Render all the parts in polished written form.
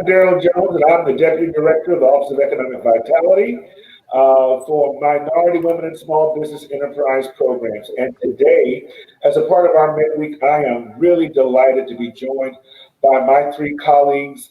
I'm Daryl Jones, and I'm the Deputy Director of the Office of Economic Vitality for Minority Women and Small Business Enterprise Programs. And today, as a part of our midweek, I am really delighted to be joined by my three colleagues,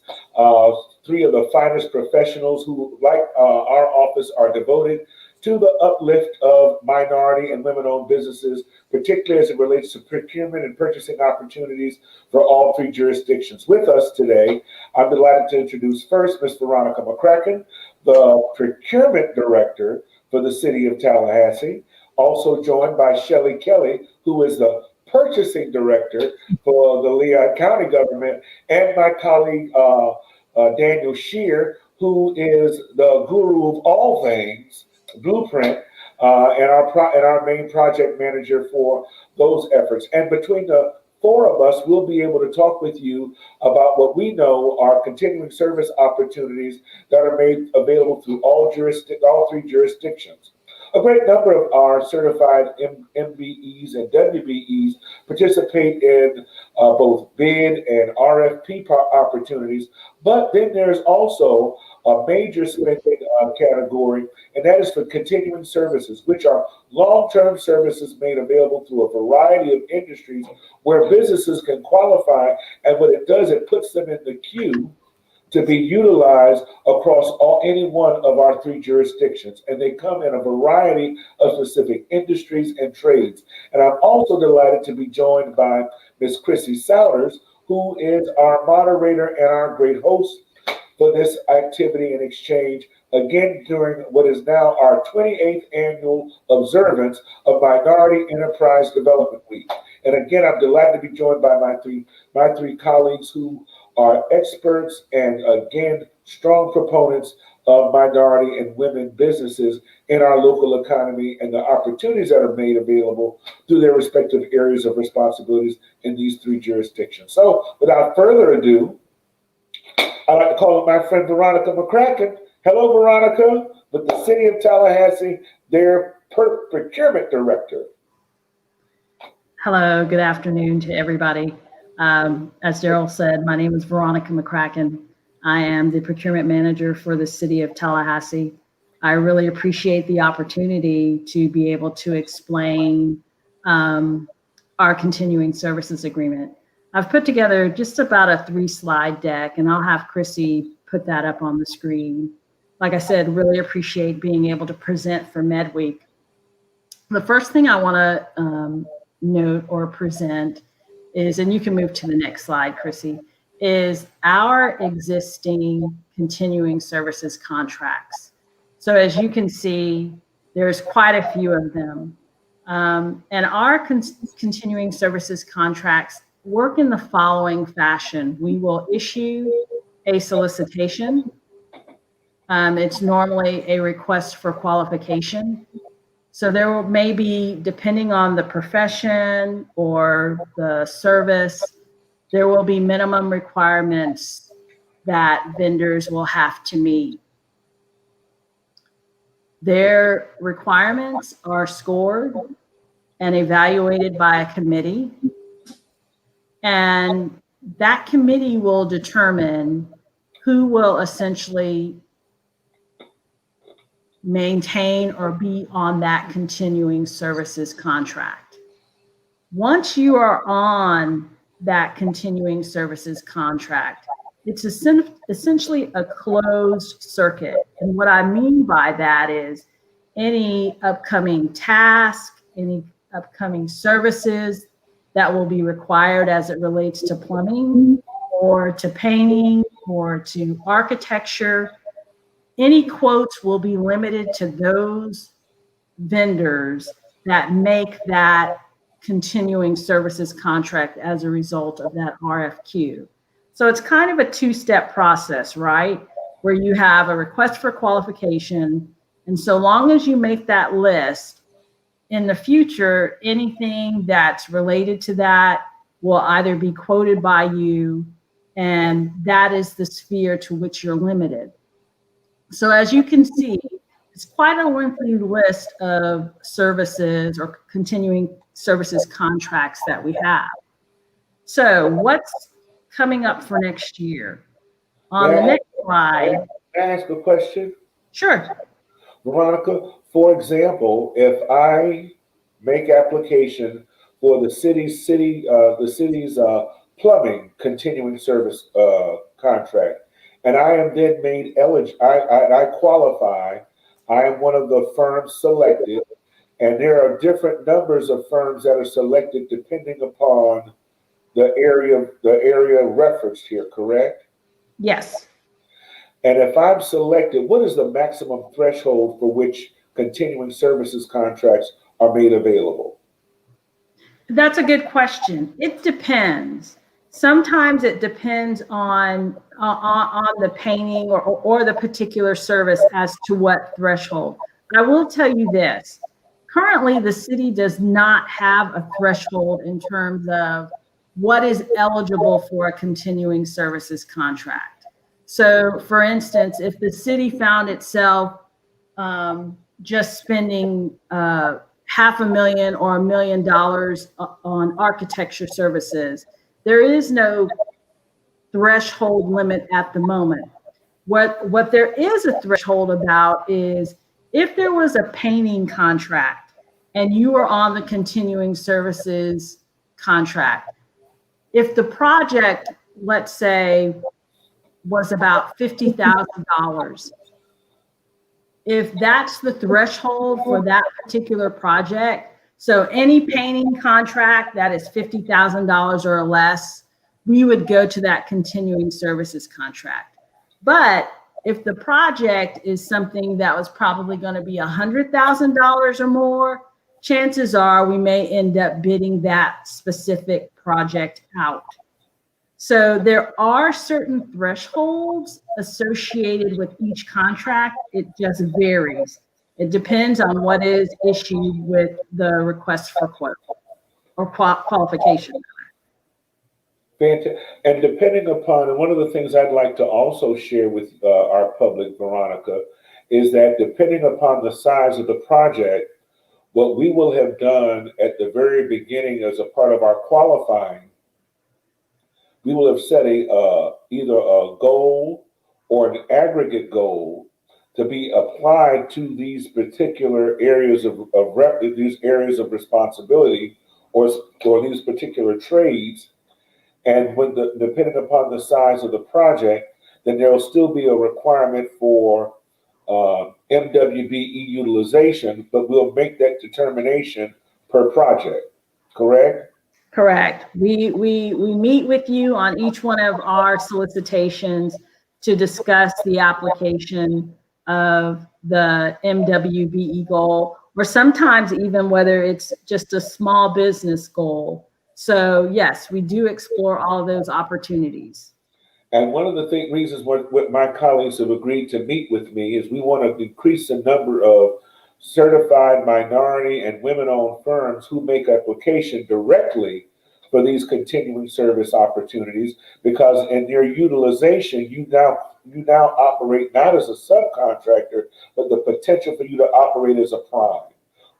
three of the finest professionals who, like our office, are devoted to the uplift of minority and women-owned businesses, particularly as it relates to procurement and purchasing opportunities for all three jurisdictions. With us today, I'm delighted to introduce first Ms. Veronica McCracken, the Procurement Director for the City of Tallahassee, also joined by Shelley Kelly, who is the Purchasing Director for the Lehigh County Government, and my colleague Daniel Shear, who is the guru of all things Blueprint, and our main project manager for those efforts. And between the four of us, we'll be able to talk with you about what we know are continuing service opportunities that are made available through all three jurisdictions. A great number of our certified MBEs and WBEs participate in both bid and RFP opportunities, but then there's also a major spending category, and that is for continuing services, which are long-term services made available to a variety of industries where businesses can qualify, and what it does, it puts them in the queue to be utilized across any one of our three jurisdictions. And they come in a variety of specific industries and trades. And I'm also delighted to be joined by Ms. Chrissy Souders, who is our moderator and our great host for this activity and exchange, again, during what is now our 28th annual observance of Minority Enterprise Development Week. And again, I'm delighted to be joined by my three colleagues who are experts and, again, strong proponents of minority and women businesses in our local economy and the opportunities that are made available through their respective areas of responsibilities in these three jurisdictions. So without further ado, I'd like to call up my friend Veronica McCracken. Hello, Veronica, with the City of Tallahassee, their Procurement Director. Hello, good afternoon to everybody. As Daryl said, my name is Veronica McCracken. I am the Procurement Manager for the City of Tallahassee. I really appreciate the opportunity to be able to explain our continuing services agreement. I've put together just about a 3-slide deck, and I'll have Chrissy put that up on the screen. Like I said, really appreciate being able to present for MedWeek. The first thing I want to note or present is, and you can move to the next slide, Chrissy, is our existing continuing services contracts. So as you can see, there's quite a few of them. And our continuing services contracts work in the following fashion. We will issue a solicitation. It's normally a request for qualification. So there may be, depending on the profession or the service, there will be minimum requirements that vendors will have to meet. Their requirements are scored and evaluated by a committee. And that committee will determine who will essentially maintain or be on that continuing services contract. Once you are on that continuing services contract, it's essentially a closed circuit. And what I mean by that is any upcoming task, any upcoming services that will be required as it relates to plumbing or to painting or to architecture, any quotes will be limited to those vendors that make that continuing services contract as a result of that RFQ. So it's kind of a two-step process, right? Where you have a request for qualification, and so long as you make that list, in the future, anything that's related to that will either be quoted by you, and that is the sphere to which you're limited. So as you can see, it's quite a lengthy list of services or continuing services contracts that we have. So what's coming up for next year? On the next slide. May I ask a question? Sure. Veronica, for example, if I make application for the city's plumbing continuing service contract, and I am then made eligible, I qualify, I am one of the firms selected, and there are different numbers of firms that are selected depending upon the area referenced here, correct? Yes. And if I'm selected, what is the maximum threshold for which continuing services contracts are made available? That's a good question. It depends. Sometimes it depends on the painting or the particular service as to what threshold. I will tell you this. Currently, the city does not have a threshold in terms of what is eligible for a continuing services contract. So, for instance, if the city found itself just spending $500,000 or $1 million on architecture services, there is no threshold limit at the moment. What there is a threshold about is if there was a painting contract and you are on the continuing services contract, if the project, let's say, was about $50,000, if that's the threshold for that particular project, so any painting contract that is $50,000 or less, we would go to that continuing services contract. But if the project is something that was probably going to be $100,000 or more, chances are we may end up bidding that specific project out. So there are certain thresholds associated with each contract. It just varies. It depends on what is issued with the request for quote or qualification. Fantastic. And depending upon, and one of the things I'd like to also share with our public, Veronica, is that depending upon the size of the project, what we will have done at the very beginning as a part of our qualifying, we will have set either a goal or an aggregate goal to be applied to these particular areas these areas of responsibility or these particular trades. And depending upon the size of the project, then there will still be a requirement for MWBE utilization, but we'll make that determination per project. Correct? Correct. We meet with you on each one of our solicitations to discuss the application of the MWBE goal, or sometimes even whether it's just a small business goal. So yes, we do explore all of those opportunities. And one of the reasons what my colleagues have agreed to meet with me is we want to increase the number of certified minority and women-owned firms who make application directly for these continuing service opportunities, because in their utilization, you now operate not as a subcontractor, but the potential for you to operate as a prime,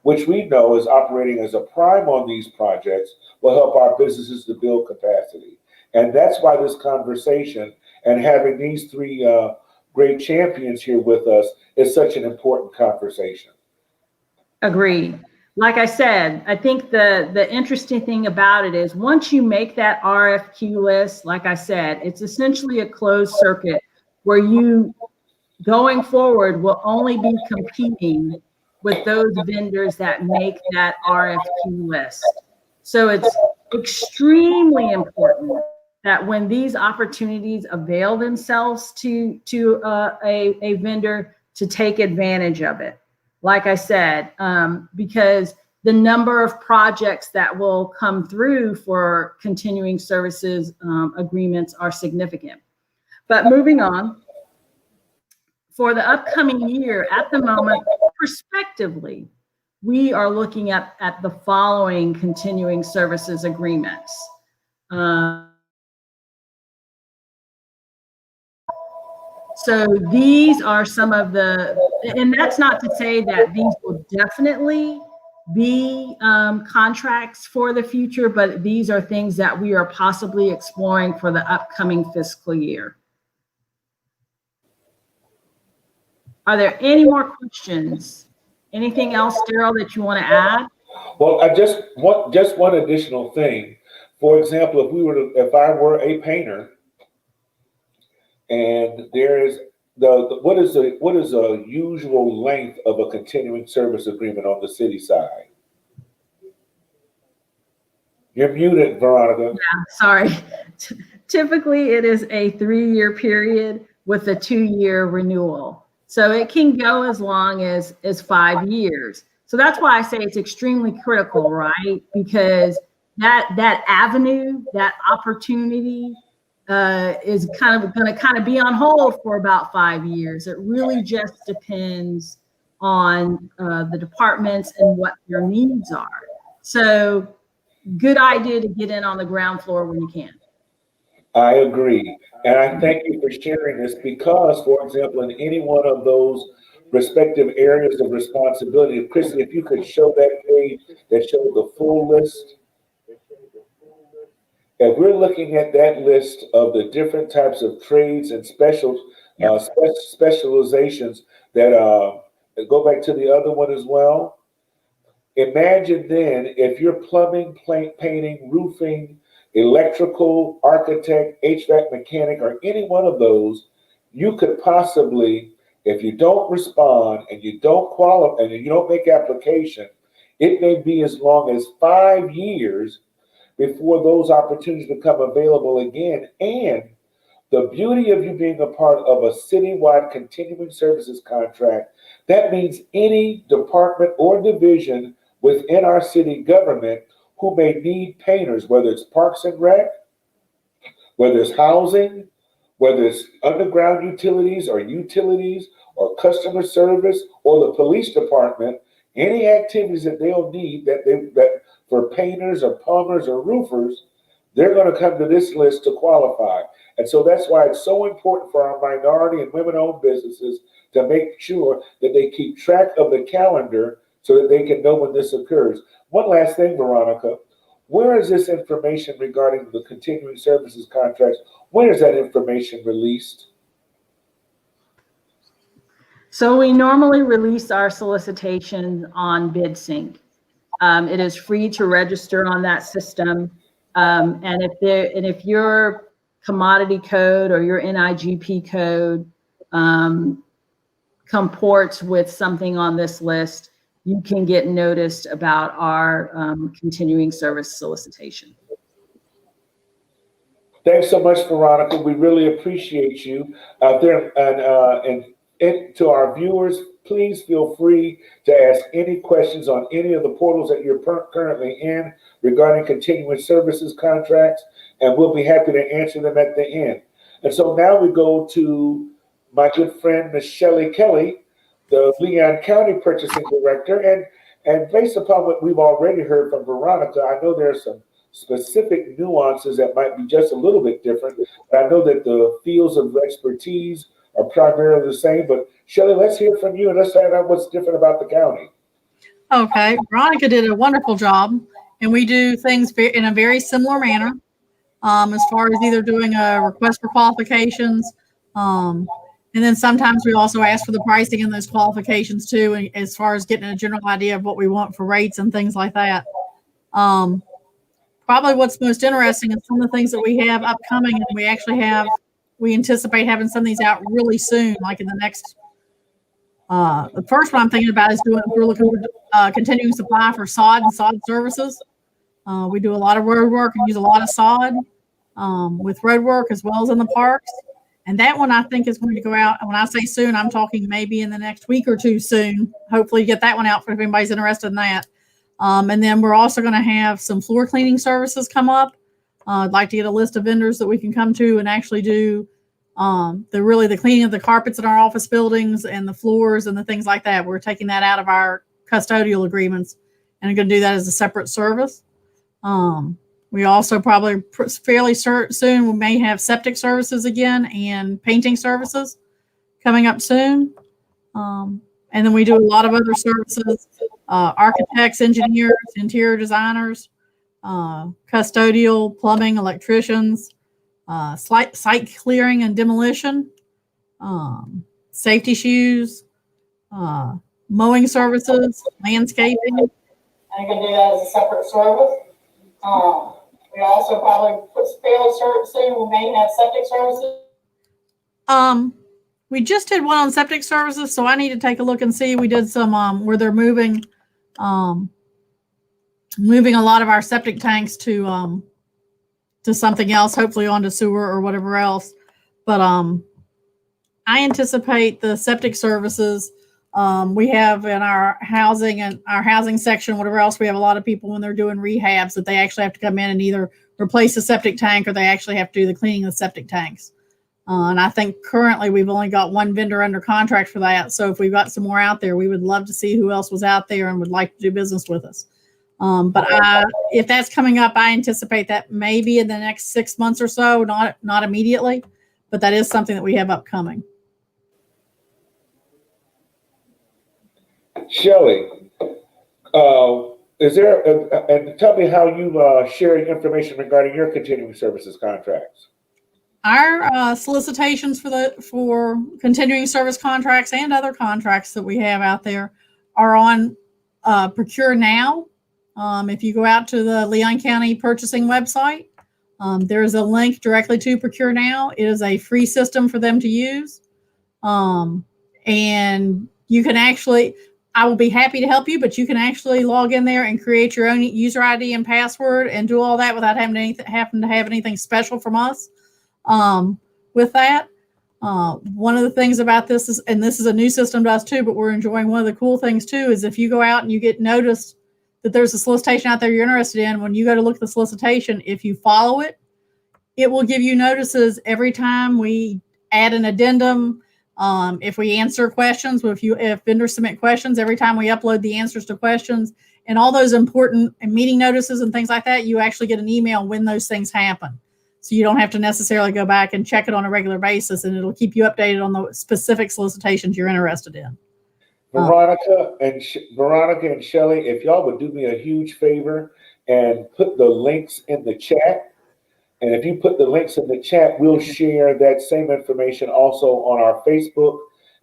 which we know is operating as a prime on these projects will help our businesses to build capacity. And that's why this conversation and having these three great champions here with us is such an important conversation. Agreed. Like I said, I think the interesting thing about it is once you make that RFQ list, like I said, it's essentially a closed circuit where you, going forward, will only be competing with those vendors that make that RFQ list. So it's extremely important that when these opportunities avail themselves to a vendor, to take advantage of it. Like I said, because the number of projects that will come through for continuing services agreements are significant. But moving on, for the upcoming year, at the moment, prospectively, we are looking at the following continuing services agreements. So these are some of and that's not to say that these will definitely be contracts for the future, but these are things that we are possibly exploring for the upcoming fiscal year. Are there any more questions? Anything else, Daryl, that you want to add? Well, I just one additional thing. For example, if I were a painter and there is what is a usual length of a continuing service agreement on the city side? You're muted, Veronica. Sorry. Typically, it is a 3-year period with a 2-year renewal. So it can go as long as 5 years. So that's why I say it's extremely critical, right? Because that avenue, that opportunity is kind of going to be on hold for about 5 years. It really just depends on the departments and what their needs are. So good idea to get in on the ground floor when you can. I agree. And I thank you for sharing this because, for example, in any one of those respective areas of responsibility, Chrissy, if you could show that page that shows the full list, if we're looking at that list of the different types of trades and specializations that go back to the other one as well. Imagine then if you're plumbing, painting, roofing, electrical, architect, HVAC mechanic, or any one of those, you could possibly, if you don't respond and you don't qualify and you don't make application, it may be as long as 5 years before those opportunities become available again. And the beauty of you being a part of a citywide continuing services contract, that means any department or division within our city government who may need painters, whether it's Parks and Rec, whether it's housing, whether it's underground utilities or customer service or the police department, any activities that they'll need that for painters or plumbers or roofers, they're going to come to this list to qualify. And so that's why it's so important for our minority and women-owned businesses to make sure that they keep track of the calendar so that they can know when this occurs. One last thing, Veronica, where is this information regarding the continuing services contracts? When is that information released? So we normally release our solicitation on BidSync. It is free to register on that system. And if your commodity code or your NIGP code comports with something on this list, you can get noticed about our continuing service solicitation. Thanks so much, Veronica. We really appreciate you out there. And to our viewers, please feel free to ask any questions on any of the portals that you're currently in regarding continuing services contracts, and we'll be happy to answer them at the end. And so now we go to my good friend, Ms. Shelley Kelly, the Leon County Purchasing Director. And based upon what we've already heard from Veronica, I know there's some specific nuances that might be just a little bit different. But I know that the fields of expertise are primarily the same. But Shelley, let's hear from you and let's find out what's different about the county. Okay, Veronica did a wonderful job, and we do things in a very similar manner. As far as either doing a request for qualifications, and then sometimes we also ask for the pricing in those qualifications too, and as far as getting a general idea of what we want for rates and things like that. Probably what's most interesting is some of the things that we have upcoming, and we anticipate having some of these out really soon, like in the next. The first one I'm thinking about is we're looking for continuing supply for sod and sod services. We do a lot of road work and use a lot of sod with road work as well as in the parks. And that one I think is going to go out. And when I say soon, I'm talking maybe in the next week or two soon. Hopefully get that one out for if anybody's interested in that. And then we're also going to have some floor cleaning services come up. I'd like to get a list of vendors that we can come to and actually do the cleaning of the carpets in our office buildings and the floors and the things like that. We're taking that out of our custodial agreements and are going to do that as a separate service. We also probably fairly soon we may have septic services again and painting services coming up soon. And then we do a lot of other services, architects, engineers, interior designers, custodial, plumbing, electricians, site clearing and demolition, safety shoes, mowing services, landscaping. And you can do that as a separate service. We also probably fairly soon we may have septic services. We just did one on septic services, so I need to take a look and see. We did some where they're moving a lot of our septic tanks to something else, hopefully onto sewer or whatever else. But I anticipate the septic services we have in our housing section, whatever else. We have a lot of people when they're doing rehabs that they actually have to come in and either replace the septic tank or they actually have to do the cleaning of the septic tanks. And I think currently we've only got one vendor under contract for that. So if we've got some more out there, we would love to see who else was out there and would like to do business with us. But if that's coming up, I anticipate that maybe in the next 6 months or so, not immediately, but that is something that we have upcoming. Shelley, is there, and tell me how you share information regarding your continuing services contracts. Our solicitations for continuing service contracts and other contracts that we have out there are on Procure Now. If you go out to the Leon County purchasing website, there is a link directly to Procure Now. It is a free system for them to use. And you can actually, I will be happy to help you, but you can actually log in there and create your own user ID and password and do all that without having to have anything special from us. With that, one of the things about this is, and this is a new system to us too, but we're enjoying one of the cool things too, is if you go out and you get noticed that there's a solicitation out there you're interested in, when you go to look at the solicitation, if you follow it, it will give you notices every time we add an addendum. If we answer questions, if vendors submit questions, every time we upload the answers to questions and all those important meeting notices and things like that, you actually get an email when those things happen. So you don't have to necessarily go back and check it on a regular basis, and it'll keep you updated on the specific solicitations you're interested in. Veronica and Shelley, if y'all would do me a huge favor and put the links in the chat. And if you put the links in the chat, we'll share that same information also on our Facebook.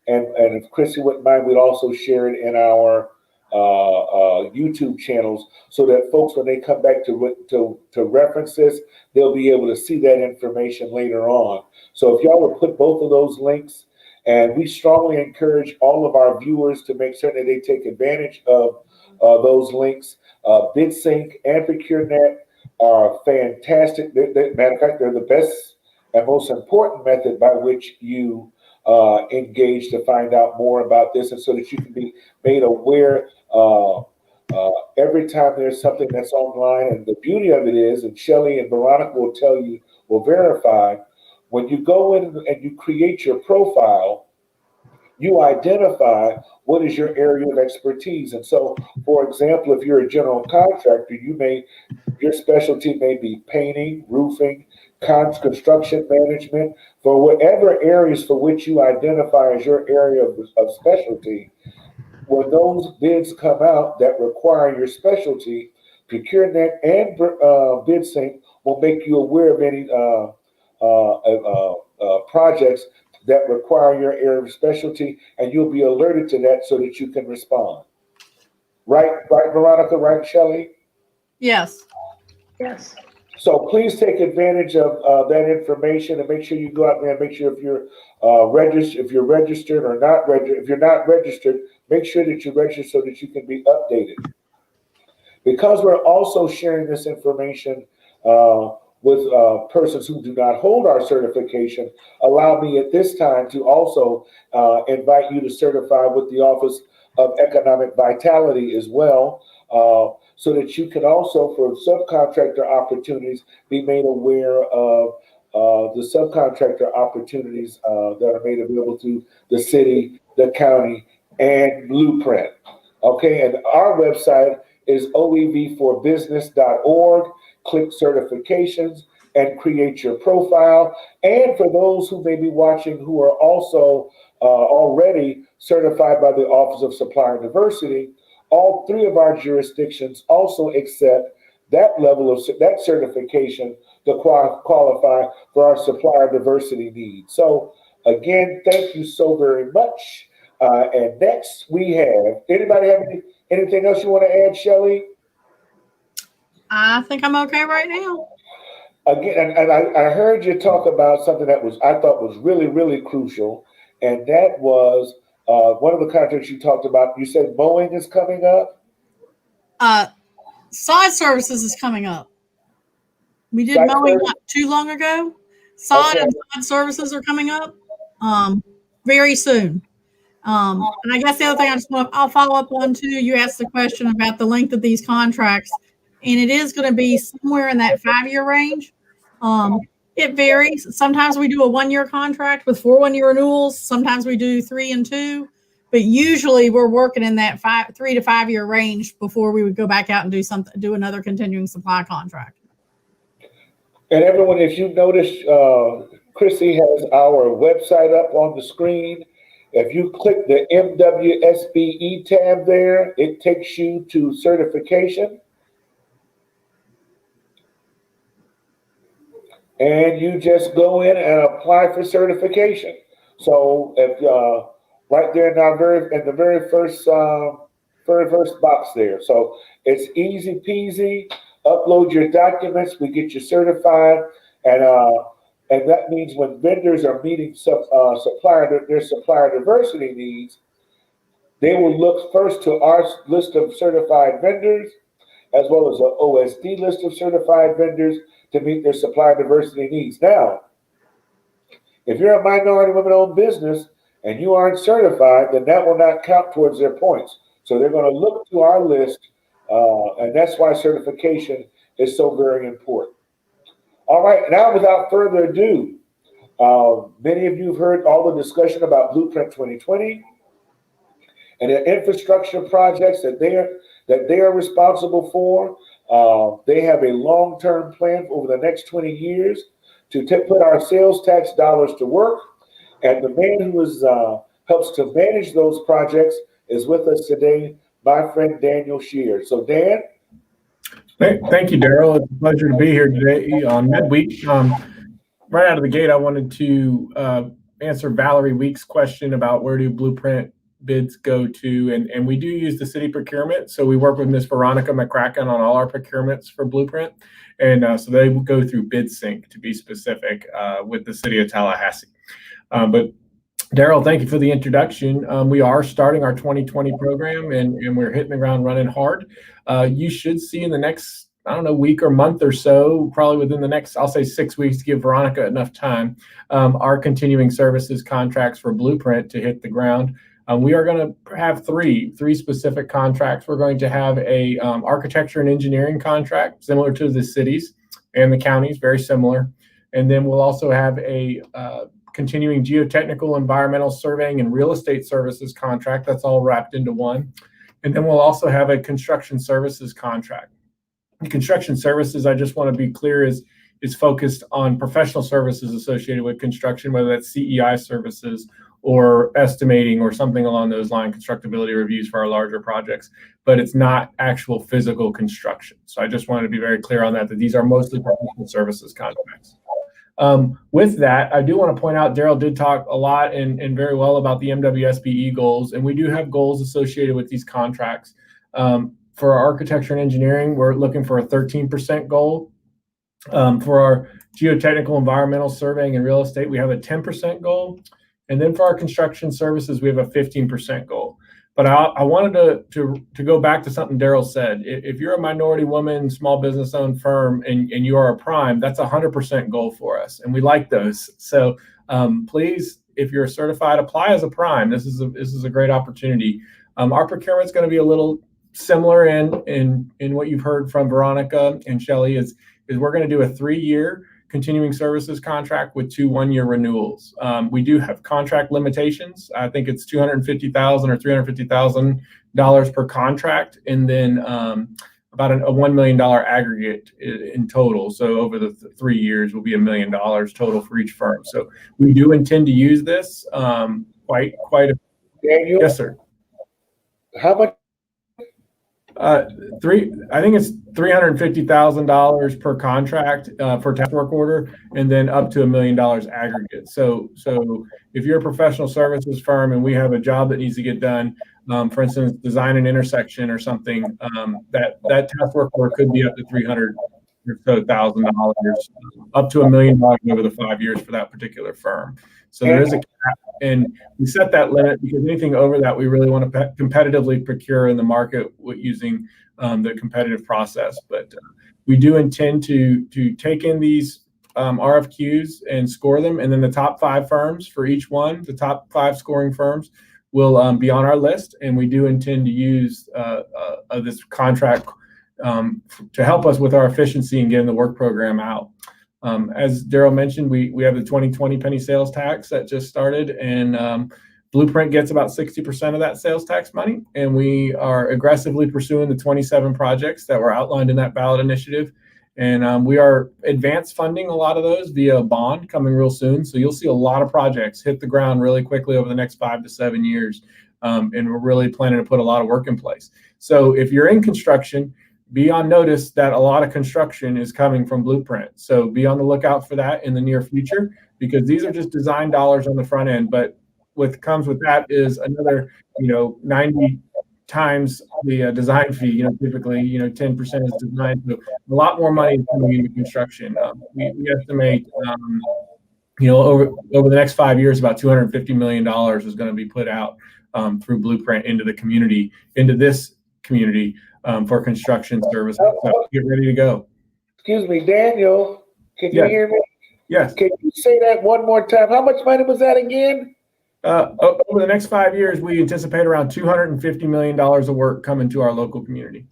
And if Chrissy wouldn't mind, we'd also share it in our YouTube channels so that folks, when they come back to reference this, they'll be able to see that information later on. So if y'all would put both of those links, and we strongly encourage all of our viewers to make certain that they take advantage of those links. BidSync and ProcureNet are fantastic. Matter of fact, they're the best and most important method by which you engage to find out more about this, and so that you can be made aware every time there's something that's online. And the beauty of it is, and Shelley and Veronica will verify, when you go in and you create your profile, you identify what is your area of expertise. And so, for example, if you're a general contractor, your specialty may be painting, roofing, construction management. For whatever areas for which you identify as your area of specialty, when those bids come out that require your specialty, ProcureNet and BidSync will make you aware of any projects that require your area of specialty, and you'll be alerted to that so that you can respond. Right, Veronica, right, Shelley? Yes. Yes. So please take advantage of that information, and make sure you go out there and make sure if you're registered or not registered. If you're not registered, make sure that you register so that you can be updated. Because we're also sharing this information with persons who do not hold our certification, allow me at this time to also invite you to certify with the Office of Economic Vitality as well, so that you can also, for subcontractor opportunities, be made aware of the subcontractor opportunities that are made available to the city, the county, and Blueprint. Okay, and our website is oevforbusiness.org. Click certifications and create your profile. And for those who may be watching who are also already certified by the Office of Supplier Diversity, all three of our jurisdictions also accept that level of that certification to qualify for our supplier diversity needs. So again, thank you so very much. And next we have, anybody have anything else you want to add, Shelley? I think I'm okay right now. Again, and I heard you talk about something that I thought was really, really crucial, and that was one of the contracts you talked about. You said mowing is coming up. Sod services is coming up. We did Site mowing service? not too long ago. Sod Okay. and sod services are coming up very soon. And I guess the other thing I'll follow up on too. You asked the question about the length of these contracts, and it is going to be somewhere in that 5-year range. It varies. Sometimes we do a 1-year contract with 4 1-year renewals. Sometimes we do 3 and 2, but usually we're working in that 3 to 5 year range before we would go back out and do another continuing supply contract. And everyone, if you notice, Chrissy has our website up on the screen. If you click the MWSBE tab there, it takes you to certification. And you just go in and apply for certification. So if right there in the very first box there. So it's easy peasy. Upload your documents, we get you certified, and that means when vendors are meeting their supplier diversity needs, they will look first to our list of certified vendors, as well as the OSD list of certified vendors to meet their supplier diversity needs. Now, if you're a minority women-owned business and you aren't certified, then that will not count towards their points. So they're going to look to our list, and that's why certification is so very important. All right, now without further ado, many of you have heard all the discussion about Blueprint 2020 and the infrastructure projects that they are responsible for. They have a long-term plan for over the next 20 years to put our sales tax dollars to work. And the man who helps to manage those projects is with us today, my friend Daniel Shear. So Dan? Thank you, Daryl. It's a pleasure to be here today on midweek. Right out of the gate, I wanted to answer Valerie Weeks' question about where do Blueprint bids go to, and we do use the city procurement. So we work with Miss Veronica McCracken on all our procurements for Blueprint, and so they go through BidSync to be specific with the city of Tallahassee. But Daryl, thank you for the introduction. We are starting our 2020 program, and we're hitting the ground running hard. You should see in the next, I don't know, week or month or so, probably within the next, I'll say 6 weeks to give Veronica enough time, our continuing services contracts for Blueprint to hit the ground. We are going to have three specific contracts. We're going to have a architecture and engineering contract, similar to the cities and the counties, very similar. And then we'll also have a continuing geotechnical, environmental surveying, and real estate services contract. That's all wrapped into one. And then we'll also have a construction services contract. The construction services, I just want to be clear, is focused on professional services associated with construction, whether that's CEI services or estimating or something along those lines, constructability reviews for our larger projects, but it's not actual physical construction. So I just wanted to be very clear on that these are mostly professional services contracts. With that, I do want to point out, Daryl did talk a lot and very well about the MWSBE goals, and we do have goals associated with these contracts. For our architecture and engineering, we're looking for a 13% goal. For our geotechnical, environmental surveying, and real estate, we have a 10% goal. And then for our construction services, we have a 15% goal. But I wanted to go back to something Daryl said. If you're a minority woman, small business owned firm, and you are a prime, that's a 100% goal for us. And we like those. So please, if you're certified, apply as a prime. This is a great opportunity. Our procurement is going to be a little similar in what you've heard from Veronica and Shelley is we're going to do a 3-year continuing services contract with 2 1-year renewals. We do have contract limitations. I think it's $250,000 or $350,000 per contract, and then about a $1 million aggregate in total. So over the 3 years will be $1 million total for each firm. So we do intend to use this quite a. Daniel? Yes, sir. How much I think it's $350,000 per contract for task work order, and then up to $1 million aggregate. So if you're a professional services firm and we have a job that needs to get done, for instance, design an intersection or something, that task work order could be up to $300,000 up to $1 million over the 5 years for that particular firm. So there is a cap, and we set that limit because anything over that, we really want to competitively procure in the market using the competitive process. But we do intend to take in these RFQs and score them, and then the top 5 firms for each one, the top 5 scoring firms, will be on our list, and we do intend to use this contract to help us with our efficiency in getting the work program out. As Daryl mentioned, we have the 2020 penny sales tax that just started, and Blueprint gets about 60% of that sales tax money, and we are aggressively pursuing the 27 projects that were outlined in that ballot initiative. And we are advance funding a lot of those via bond coming real soon. So you'll see a lot of projects hit the ground really quickly over the next 5 to 7 years. And we're really planning to put a lot of work in place. So if you're in construction, be on notice that a lot of construction is coming from Blueprint. So be on the lookout for that in the near future, because these are just design dollars on the front end. But what comes with that is another, 90 times the design fee. Typically, 10% is design. So a lot more money is coming into construction. We estimate, over the next 5 years, about $250 million is going to be put out through Blueprint into the community, into this community for construction services. So get ready to go. Excuse me, Daniel, can you hear me? Yes. Can you say that one more time? How much money was that again? Over the next 5 years, we anticipate around $250 million of work coming to our local community.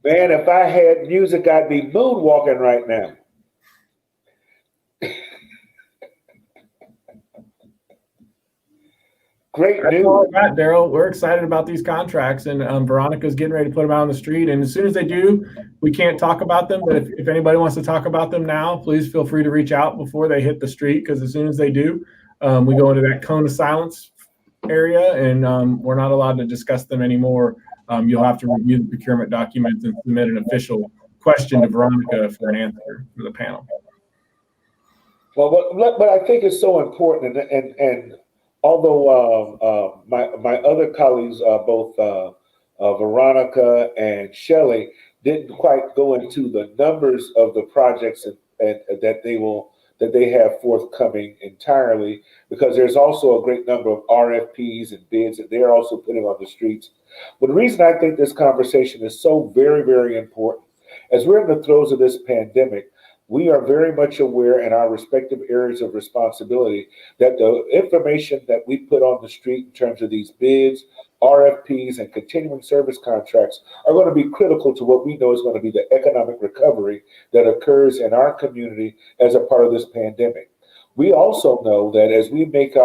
Man, if I had music, I'd be moonwalking right now. Great That's news. all I got, Daryl. We're excited about these contracts, and Veronica's getting ready to put them out on the street. And as soon as they do, we can't talk about them. But if anybody wants to talk about them now, please feel free to reach out before they hit the street, because as soon as they do, we go into that cone of silence area, and we're not allowed to discuss them anymore. You'll have to review the procurement documents and submit an official question to Veronica for an answer for the panel. Well, but I think it's so important, and although my other colleagues, both Veronica and Shelley, didn't quite go into the numbers of the projects and that they have forthcoming entirely, because there's also a great number of RFPs and bids that they're also putting on the streets. But the reason I think this conversation is so very, very important, as we're in the throes of this pandemic, we are very much aware in our respective areas of responsibility that the information that we put on the street in terms of these bids, RFPs, and continuing service contracts are going to be critical to what we know is going to be the economic recovery that occurs in our community as a part of this pandemic. We also know that as we make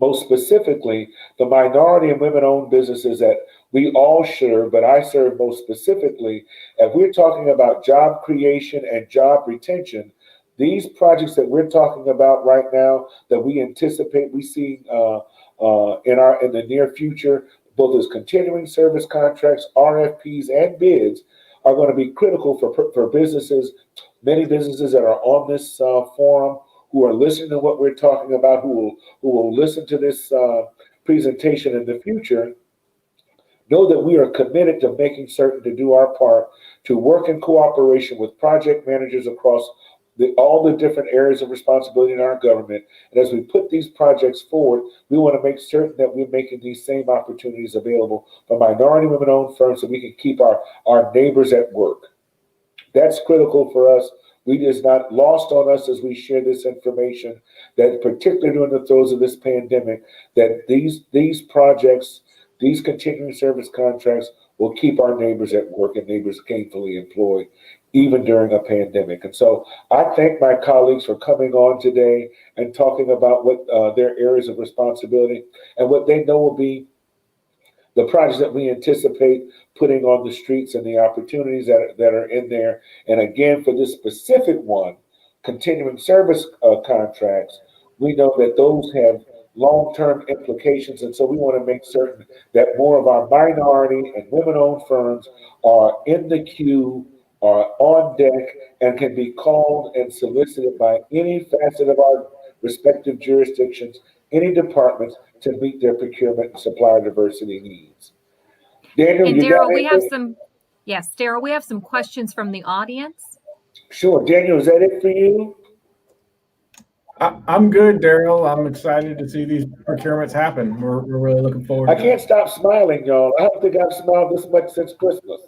most specifically the minority and women-owned businesses that we all serve, but I serve most specifically, if we're talking about job creation and job retention, these projects that we're talking about right now that we anticipate we see in the near future, both as continuing service contracts, RFPs, and bids, are going to be critical for businesses, many businesses that are on this forum, who are listening to what we're talking about, who will listen to this presentation in the future. Know that we are committed to making certain to do our part to work in cooperation with project managers across all the different areas of responsibility in our government. And as we put these projects forward, we want to make certain that we're making these same opportunities available for minority women-owned firms so we can keep our neighbors at work. That's critical for us. It is not lost on us as we share this information that, particularly during the throes of this pandemic, that these projects, these continuing service contracts will keep our neighbors at work and neighbors gainfully employed, even during a pandemic. And so I thank my colleagues for coming on today and talking about what their areas of responsibility and what they know will be the projects that we anticipate putting on the streets and the opportunities that are in there. And again, for this specific one, continuing service contracts, we know that those have long-term implications. And so we want to make certain that more of our minority and women-owned firms are in the queue, are on deck, and can be called and solicited by any facet of our respective jurisdictions, any departments to meet their procurement and supplier diversity needs. Daniel, And you got Daryl, we have anything? some, yes, Daryl, we have some questions from the audience. Sure. Daniel, is that it for you? I'm good, Daryl. I'm excited to see these procurements happen. We're really looking forward I to can't it. stop smiling, y'all. I don't think I've smiled this much since Christmas.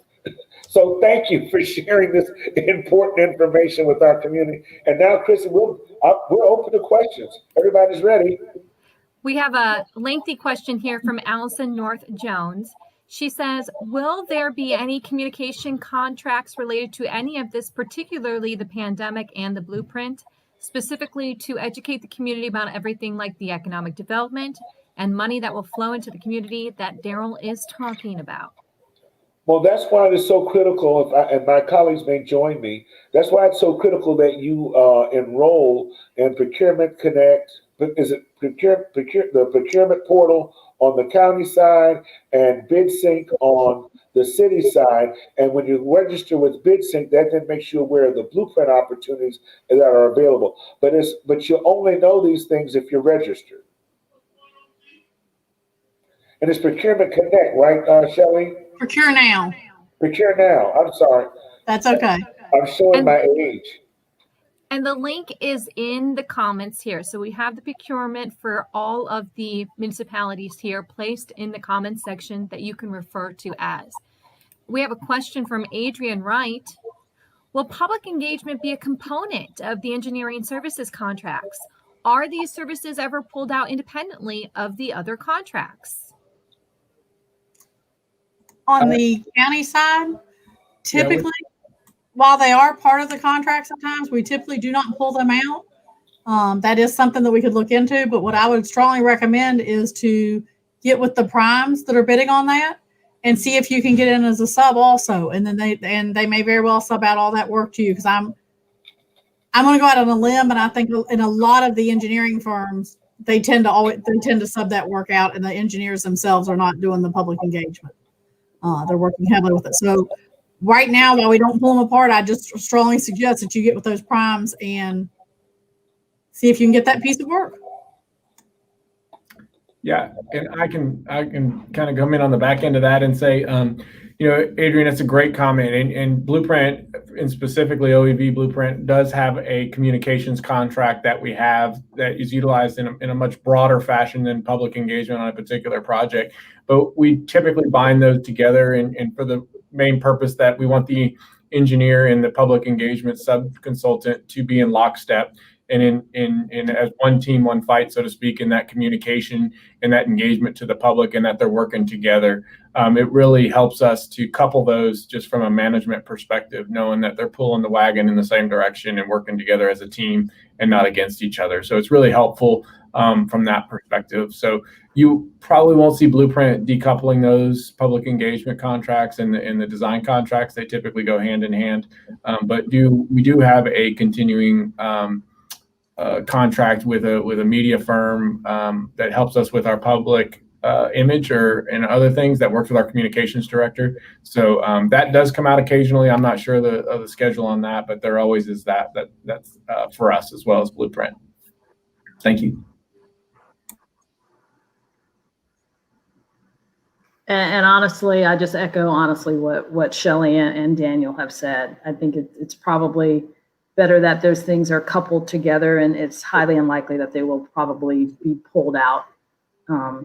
So thank you for sharing this important information with our community. And now, Kristen, we're open to questions. Everybody's ready. We have a lengthy question here from Allison North Jones. She says, will there be any communication contracts related to any of this, particularly the pandemic and the blueprint, specifically to educate the community about everything like the economic development and money that will flow into the community that Daryl is talking about? Well, that's why it is so critical, and my colleagues may join me, that's why it's so critical that you enroll in Procurement Connect. Is it the procurement portal on the county side and BidSync on the city side? And when you register with BidSync, that then makes you aware of the blueprint opportunities that are available. But you only know these things if you're registered. And it's Procurement Connect, right, Shelley? Procure now. Procure now. I'm sorry. That's okay. I'm showing my age. And the link is in the comments here. So we have the procurement for all of the municipalities here placed in the comments section that you can refer to as. We have a question from Adrian Wright. Will public engagement be a component of the engineering services contracts? Are these services ever pulled out independently of the other contracts? On the county side, typically, while they are part of the contract sometimes, we typically do not pull them out. That is something that we could look into, but what I would strongly recommend is to get with the primes that are bidding on that and see if you can get in as a sub also. And then they may very well sub out all that work to you, because I'm going to go out on a limb, and I think in a lot of the engineering firms, they tend to sub that work out, and the engineers themselves are not doing the public engagement. They're working heavily with it. So right now, while we don't pull them apart, I just strongly suggest that you get with those primes and see if you can get that piece of work. Yeah, and I can kind of come in on the back end of that and say, Adrian, that's a great comment. And Blueprint, and specifically OEV Blueprint, does have a communications contract that we have that is utilized in a much broader fashion than public engagement on a particular project. But we typically bind those together and for the main purpose that we want the engineer and the public engagement sub-consultant to be in lockstep and in as one team, one fight, so to speak, in that communication and that engagement to the public, and that they're working together. It really helps us to couple those just from a management perspective, knowing that they're pulling the wagon in the same direction and working together as a team and not against each other. So it's really helpful from that perspective. So you probably won't see Blueprint decoupling those public engagement contracts and the design contracts. They typically go hand in hand, but we do have a continuing contract with a media firm that helps us with our public image and other things, that works with our communications director. So that does come out occasionally. I'm not sure of the schedule on that, but there always is that's for us as well as Blueprint. Thank you. And honestly, I just echo what Shelley and Daniel have said. I think it's probably better that those things are coupled together, and it's highly unlikely that they will probably be pulled out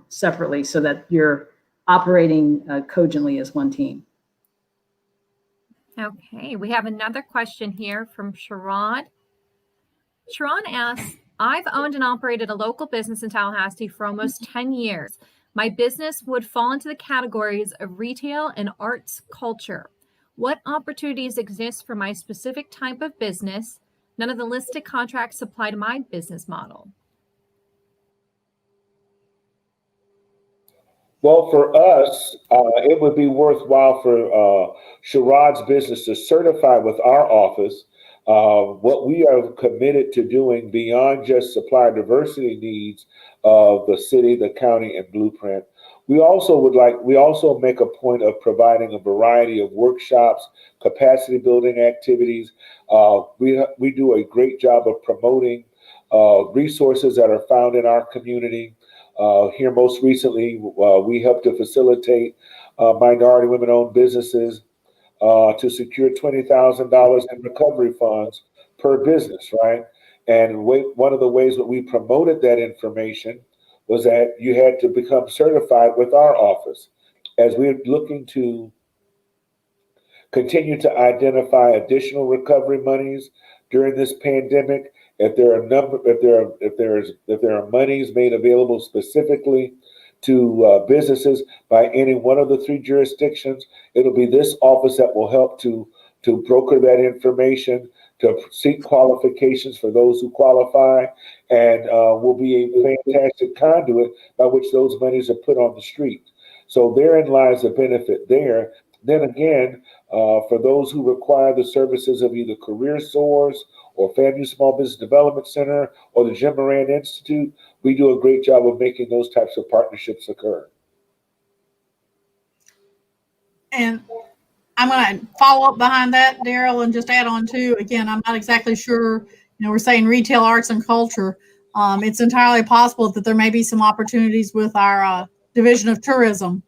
separately, so that you're operating cogently as one team. Okay, we have another question here from Sherrod. Sharon asks, I've owned and operated a local business in Tallahassee for almost 10 years. My business would fall into the categories of retail and arts culture. What opportunities exist for my specific type of business? None of the listed contracts apply to my business model. Well, for us, it would be worthwhile for Sherrod's business to certify with our office What we are committed to doing beyond just supply diversity needs of the city, the county, and Blueprint, we also make a point of providing a variety of workshops, capacity building activities. We do a great job of promoting resources that are found in our community. Here, most recently, we helped to facilitate minority women-owned businesses to secure $20,000 in recovery funds per business, right? And one of the ways that we promoted that information was that you had to become certified with our office. As we're looking to continue to identify additional recovery monies during this pandemic, if there are monies made available specifically to businesses by any one of the 3 jurisdictions, it'll be this office that will help to broker that information, to seek qualifications for those who qualify, and will be a fantastic conduit by which those monies are put on the street. So therein lies the benefit there. Then again, for those who require the services of either Career Source or FAMU Small Business Development Center or the Jim Moran Institute, we do a great job of making those types of partnerships occur. And I'm going to follow up behind that, Daryl, and just add on too. Again, I'm not exactly sure. We're saying retail, arts, and culture. It's entirely possible that there may be some opportunities with our Division of Tourism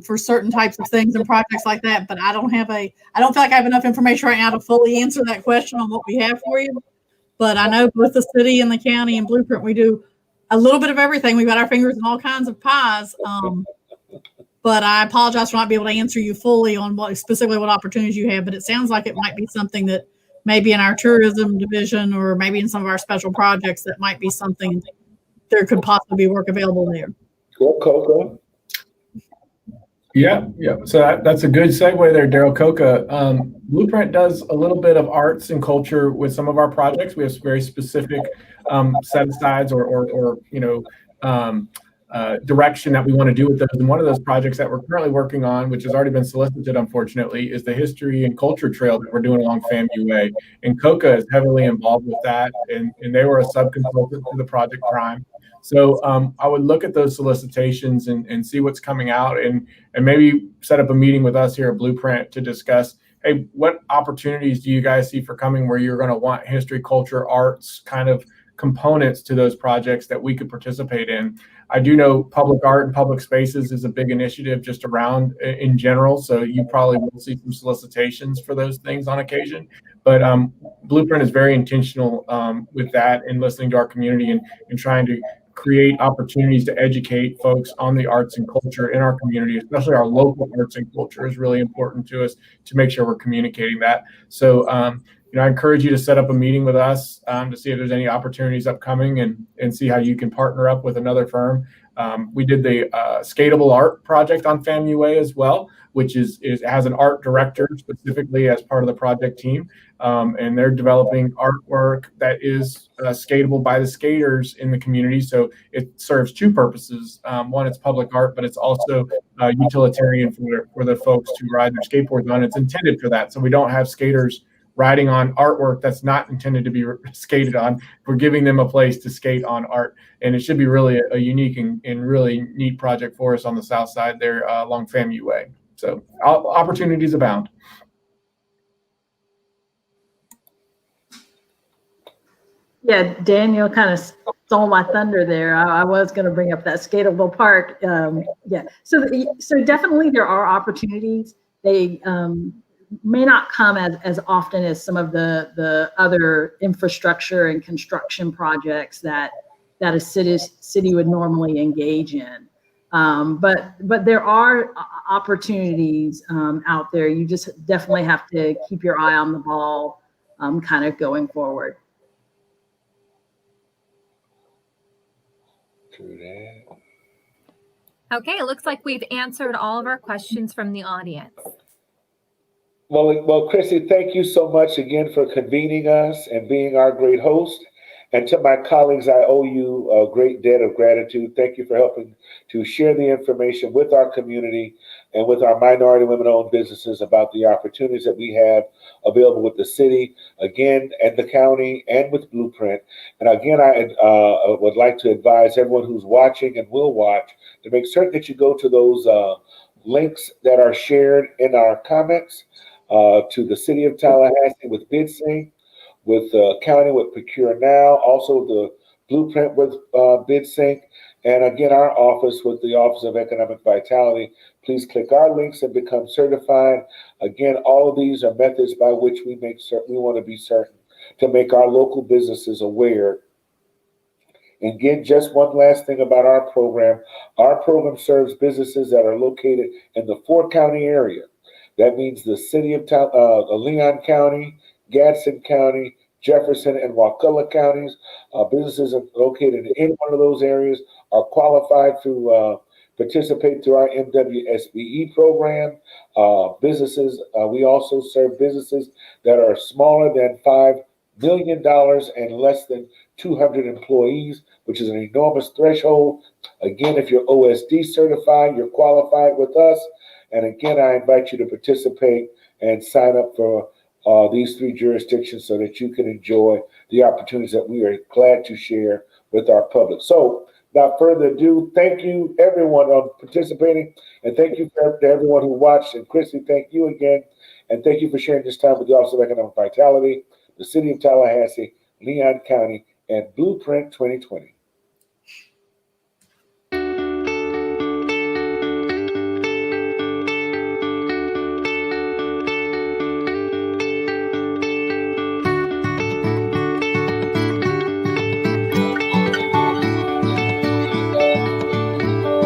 for certain types of things and projects like that. But I don't feel like I have enough information right now to fully answer that question on what we have for you. But I know both the city and the county and Blueprint, we do a little bit of everything. We've got our fingers in all kinds of pies. But I apologize for not being able to answer you fully on specifically what opportunities you have. But it sounds like it might be something that maybe in our tourism division or maybe in some of our special projects that might be something there could possibly be work available there. Cool, Coco. Yeah. So that's a good segue there, Daryl. Coca. Blueprint does a little bit of arts and culture with some of our projects. We have very specific set asides or direction that we want to do with those. And one of those projects that we're currently working on, which has already been solicited, unfortunately, is the history and culture trail that we're doing along FAMU Way. And Coca is heavily involved with that, and they were a subconsultant to the Project Prime. So I would look at those solicitations and see what's coming out and maybe set up a meeting with us here at Blueprint to discuss, hey, what opportunities do you guys see for coming where you're going to want history, culture, arts kind of components to those projects that we could participate in. I do know public art and public spaces is a big initiative just around in general. So you probably will see some solicitations for those things on occasion. But Blueprint is very intentional with that and listening to our community and trying to create opportunities to educate folks on the arts and culture in our community, especially our local arts and culture is really important to us to make sure we're communicating that. So, I encourage you to set up a meeting with us to see if there's any opportunities upcoming and see how you can partner up with another firm. We did the skatable art project on FAMU Way as well, which has an art director specifically as part of the project team. And they're developing artwork that is skatable by the skaters in the community. So it serves 2 purposes. One, it's public art, but it's also utilitarian for the folks to ride their skateboards on. It's intended for that. So we don't have skaters riding on artwork that's not intended to be skated on. We're giving them a place to skate on art. And it should be really a unique and really neat project for us on the south side there along FAMU Way. So opportunities abound. Yeah, Daniel kind of stole my thunder there. I was going to bring up that skatable park. So definitely there are opportunities. They may not come as often as some of the other infrastructure and construction projects that a city would normally engage in. But there are opportunities out there. You just definitely have to keep your eye on the ball kind of going forward. Okay, it looks like we've answered all of our questions from the audience. Well, Chrissy, thank you so much again for convening us and being our great host. And to my colleagues, I owe you a great debt of gratitude. Thank you for helping to share the information with our community and with our minority women-owned businesses about the opportunities that we have available with the city, again, and the county, and with Blueprint. And again, I would like to advise everyone who's watching and will watch to make certain that you go to those links that are shared in our comments to the City of Tallahassee with BidSync, with county with Procure Now, also the Blueprint with BidSync, and again, our office with the Office of Economic Vitality. Please click our links and become certified. Again, all of these are methods by which we make certain, we want to be certain to make our local businesses aware. And again, just one last thing about our program. Our program serves businesses that are located in the 4-county area. That means the city of Leon County, Gadsden County, Jefferson, and Wakulla counties. Businesses located in one of those areas are qualified to participate through our MWSBE program. Businesses, we also serve businesses that are smaller than $5 million and less than 200 employees, which is an enormous threshold. Again, if you're OSD certified, you're qualified with us. And again, I invite you to participate and sign up for these 3 jurisdictions so that you can enjoy the opportunities that we are glad to share with our public. So, without further ado, thank you everyone on participating, and thank you to everyone who watched. And Christy, thank you again, and thank you for sharing this time with the Office of Economic Vitality, the City of Tallahassee, Leon County, and Blueprint 2020.